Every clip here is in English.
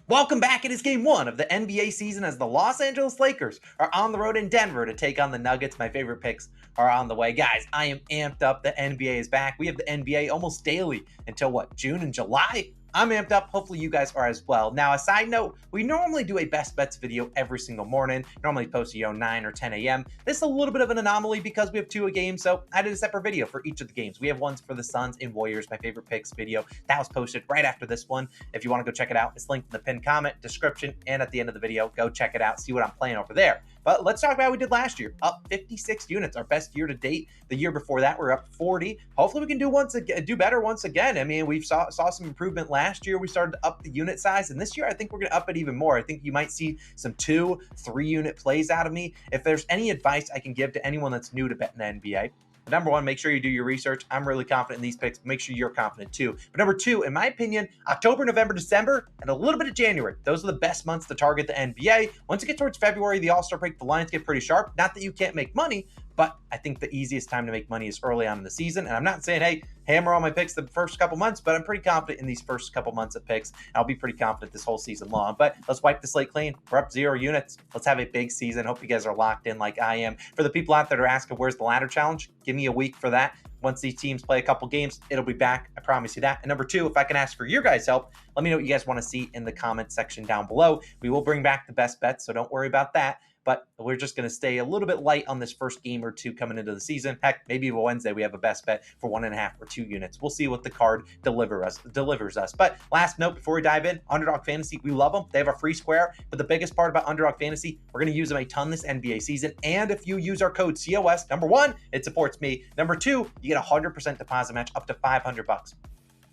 Welcome back. It is game one of the NBA season as the Los Angeles Lakers are on the road in Denver to take on the Nuggets. My favorite picks are on the way. Guys, I am amped up. The NBA is back. We have the NBA almost daily until June and July? I'm amped up. Hopefully you guys are as well. Now, a side note, we normally do a best bets video every single morning. Normally post 9 or 10 a.m. This is a little bit of an anomaly because we have two a game, so I did a separate video for each of the games. We have ones for the Suns and Warriors, my favorite picks video. That was posted right after this one. If you want to go check it out, it's linked in the pinned comment, description, and at the end of the video. Go check it out, see what I'm playing over there. But let's talk about what we did last year. Up 56 units, our best year to date. The year before that, we're up 40. Hopefully we can do better once again. I mean, we saw some improvement last year. We started to up the unit size, and this year I think we're going to up it even more. I think you might see some 2-3 unit plays out of me. If there's any advice I can give to anyone that's new to betting the NBA, number one, make sure you do your research. I'm really confident in these picks. Make sure you're confident too. But number two, in my opinion, October, November, December, and a little bit of January. Those are the best months to target the NBA. Once you get towards February, the All-Star break, the lines get pretty sharp. Not that you can't make money, but I think the easiest time to make money is early on in the season. And I'm not saying, hey, hammer all my picks the first couple months, but I'm pretty confident in these first couple months of picks. I'll be pretty confident this whole season long. But let's wipe the slate clean. We're up 0 units. Let's have a big season. Hope you guys are locked in like I am. For the people out there that are asking, where's the ladder challenge? Give me a week for that. Once these teams play a couple games, it'll be back. I promise you that. And number two, if I can ask for your guys' help, let me know what you guys want to see in the comment section down below. We will bring back the best bets, so don't worry about that. But we're just going to stay a little bit light on this first game or two coming into the season. Heck, maybe Wednesday we have a best bet for 1.5 or 2 units. We'll see what the card delivers us. But last note before we dive in, Underdog Fantasy, we love them. They have a free square. But the biggest part about Underdog Fantasy, we're going to use them a ton this NBA season. And if you use our code COS, number one, it supports me. Number two, you get a 100% deposit match up to $500.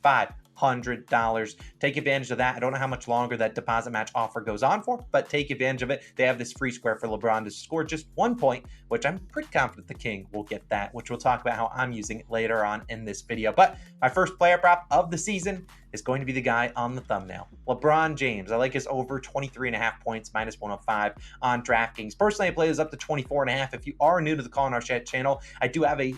$500. Take advantage of that. I don't know how much longer that deposit match offer goes on for, but take advantage of it. They have this free square for LeBron to score just 1 point, which I'm pretty confident the King will get that, which we'll talk about how I'm using it later on in this video. But my first player prop of the season is going to be the guy on the thumbnail, LeBron James. I like his over 23.5 points, minus 105 on DraftKings. Personally, I play this up to 24.5. If you are new to the Call in Our Chat channel, I do have a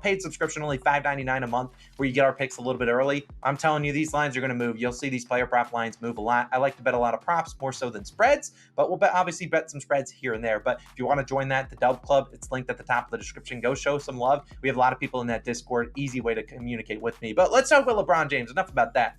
paid subscription, only $5.99 a month, where you get our picks a little bit early. I'm telling you, these lines are going to move. You'll see these player prop lines move a lot. I like to bet a lot of props, more so than spreads, but we'll obviously bet some spreads here and there. But if you want to join that, the Dub Club, it's linked at the top of the description. Go show some love. We have a lot of people in that Discord. Easy way to communicate with me. But let's talk about LeBron James. Enough about that.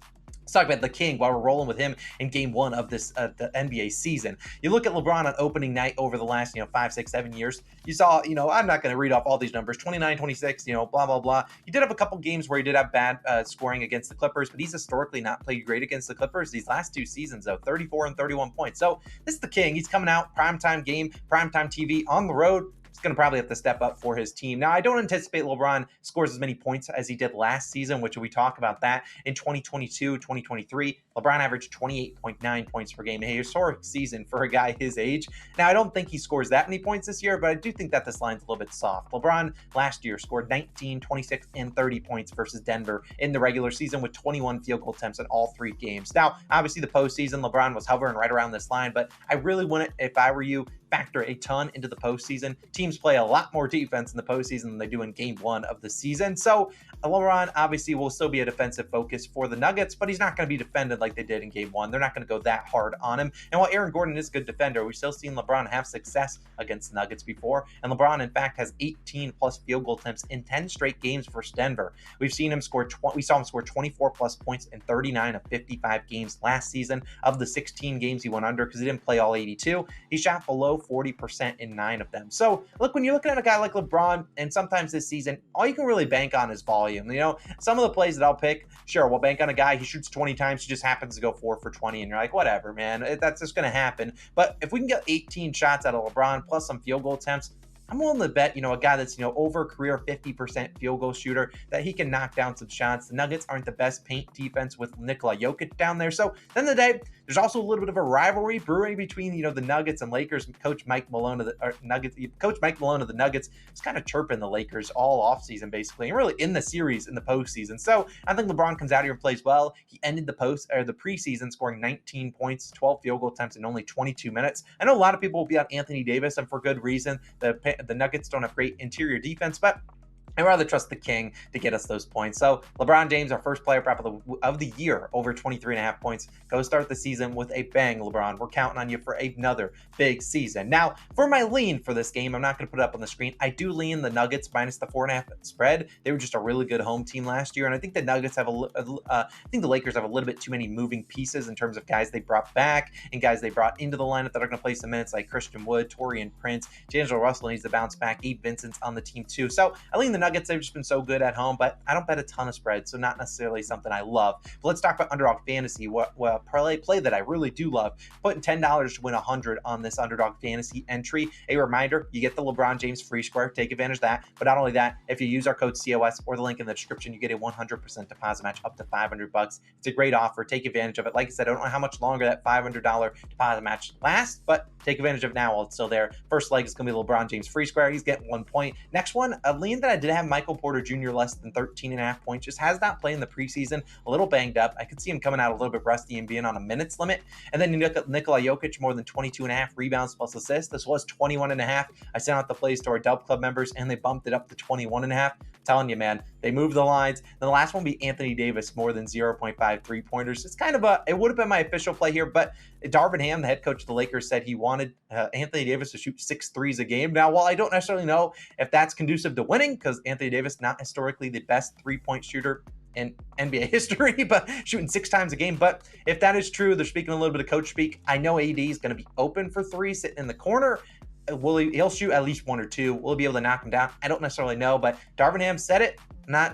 Let's talk about the King while we're rolling with him in game one of this the NBA season. You look at LeBron on opening night over the last 5, 6, 7 years. You saw, I'm not going to read off all these numbers, 29, 26, blah, blah, blah. He did have a couple games where he did have bad scoring against the Clippers, but he's historically not played great against the Clippers. These last 2 seasons, though, 34 and 31 points. So this is the King. He's coming out, primetime game, primetime TV on the road. He's going to probably have to step up for his team. Now, I don't anticipate LeBron scores as many points as he did last season, which we talk about that in 2022, 2023. LeBron averaged 28.9 points per game, a historic season for a guy his age. Now, I don't think he scores that many points this year, but I do think that this line's a little bit soft. LeBron last year scored 19, 26, and 30 points versus Denver in the regular season with 21 field goal attempts in all 3 games. Now, obviously, the postseason, LeBron was hovering right around this line, but I really wouldn't, if I were you, factor a ton into the postseason. Teams play a lot more defense in the postseason than they do in game one of the season. So LeBron obviously will still be a defensive focus for the Nuggets, but he's not going to be defended like they did in game one. They're not going to go that hard on him. And while Aaron Gordon is a good defender, we've still seen LeBron have success against the Nuggets before. And LeBron, in fact, has 18 plus field goal attempts in 10 straight games versus Denver. We've seen him score, we saw him score 24 plus points in 39 of 55 games last season. Of the 16 games he went under, because he didn't play all 82, he shot below 40% in 9 of them. So look, when you're looking at a guy like LeBron, and sometimes this season, all you can really bank on is volume. Some of the plays that I'll pick, sure, we'll bank on a guy, he shoots 20 times, he just happens to go 4 for 20, and you're like, whatever, man, that's just going to happen. But if we can get 18 shots out of LeBron plus some field goal attempts, I'm willing to bet, a guy that's, over career 50% field goal shooter, that he can knock down some shots. The Nuggets aren't the best paint defense with Nikola Jokic down there. So at the end of the day, there's also a little bit of a rivalry brewing between, the Nuggets and Lakers. Coach Mike Malone of the Nuggets is kind of chirping the Lakers all offseason, basically, and really in the series in the postseason. So I think LeBron comes out here and plays well. He ended the preseason scoring 19 points, 12 field goal attempts in only 22 minutes. I know a lot of people will be on Anthony Davis, and for good reason. The Nuggets don't have great interior defense, but I'd rather trust the king to get us those points. So LeBron James, our first player prop of the year, over 23.5 points. Go start the season with a bang, LeBron. We're counting on you for another big season. Now, for my lean for this game, I'm not going to put it up on the screen. I do lean the Nuggets minus the 4.5 spread. They were just a really good home team last year, and I think the Nuggets have I think the Lakers have a little bit too many moving pieces in terms of guys they brought back and guys they brought into the lineup that are going to play some minutes, like Christian Wood, Torian Prince, D'Angelo Russell needs to bounce back. Gabe Vincent's on the team too. So I lean the Nuggets. They've just been so good at home, but I don't bet a ton of spreads, so not necessarily something I love. But let's talk about Underdog Fantasy. What play that I really do love. Putting $10 to win 100 on this Underdog Fantasy entry. A reminder, you get the LeBron James free square. Take advantage of that. But not only that, if you use our code COS or the link in the description, you get a 100% deposit match up to $500. It's a great offer. Take advantage of it. Like I said, I don't know how much longer that $500 deposit match lasts, but take advantage of it now while it's still there. First leg is going to be LeBron James free square. He's getting 1 point. Next one, a lean that I did have Michael Porter Jr. less than 13.5 points. Just has not played in the preseason. A little banged up. I could see him coming out a little bit rusty and being on a minutes limit. And then you look at Nikola Jokic, more than 22.5 rebounds plus assists. This was 21.5. I sent out the plays to our Dub Club members, and they bumped it up to 21.5. Telling you, man, they moved the lines. And the last one would be Anthony Davis, more than 0.5 3-pointers. It's kind of it would have been my official play here, but Darvin Ham, the head coach of the Lakers, said he wanted Anthony Davis to shoot 6 threes a game. Now, while I don't necessarily know if that's conducive to winning, because Anthony Davis, not historically the best 3-point shooter in NBA history, but shooting 6 times a game. But if that is true, they're speaking a little bit of coach speak. I know AD is going to be open for 3, sitting in the corner. He'll shoot at least 1 or 2. Will he be able to knock him down? I don't necessarily know, but Darvin Ham said it.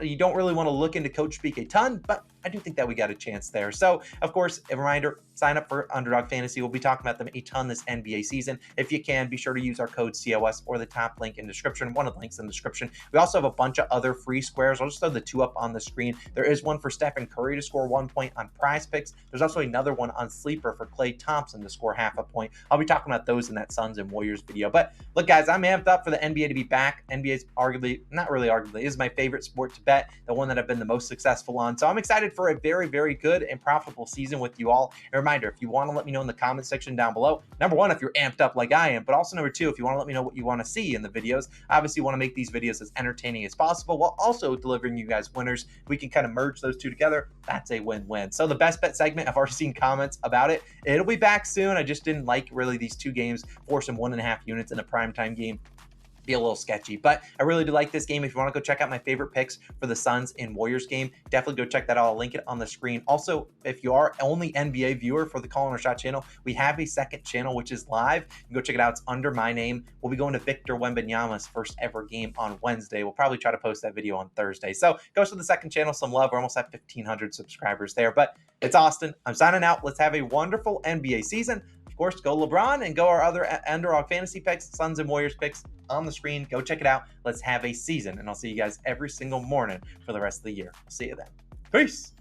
You don't really want to look into coach speak a ton, but I do think that we got a chance there. So, of course, a reminder, sign up for Underdog Fantasy. We'll be talking about them a ton this NBA season. If you can, be sure to use our code COS or the top link in the description, one of the links in the description. We also have a bunch of other free squares. I'll just throw the 2 up on the screen. There is one for Stephen Curry to score 1 point on PrizePicks. There's also another one on Sleeper for Klay Thompson to score half a point. I'll be talking about those in that Suns and Warriors video. But look, guys, I'm amped up for the NBA to be back. NBA is not really arguably, is my favorite sport to bet, the one that I've been the most successful on. So I'm excited for a very, very good and profitable season with you all. A reminder, if you want to let me know in the comment section down below, number 1, if you're amped up like I am, but also number 2, if you want to let me know what you want to see in the videos. Obviously, want to make these videos as entertaining as possible while also delivering you guys winners. We can kind of merge those two together. That's a win-win. So the best bet segment, I've already seen comments about it. It'll be back soon. I just didn't like really these 2 games, forcing 1.5 units in a primetime game. Be a little sketchy, but I really do like this game. If you want to go check out my favorite picks for the Suns and Warriors game, definitely go check that out. I'll link it on the screen. Also, if you are only NBA viewer for the Call or Shot channel, we have a second channel which is live. You can go check it out. It's under my name. We'll be going to Victor Wembanyama's first ever game on Wednesday. We'll probably try to post that video on Thursday. So go to the second channel, some love. We're almost at 1,500 subscribers there, but it's Austin. I'm signing out. Let's have a wonderful NBA season. Of course, go LeBron and go our other Underdog Fantasy picks, Suns and Warriors picks on the screen. Go check it out. Let's have a season, and I'll see you guys every single morning for the rest of the year. I'll see you then. Peace.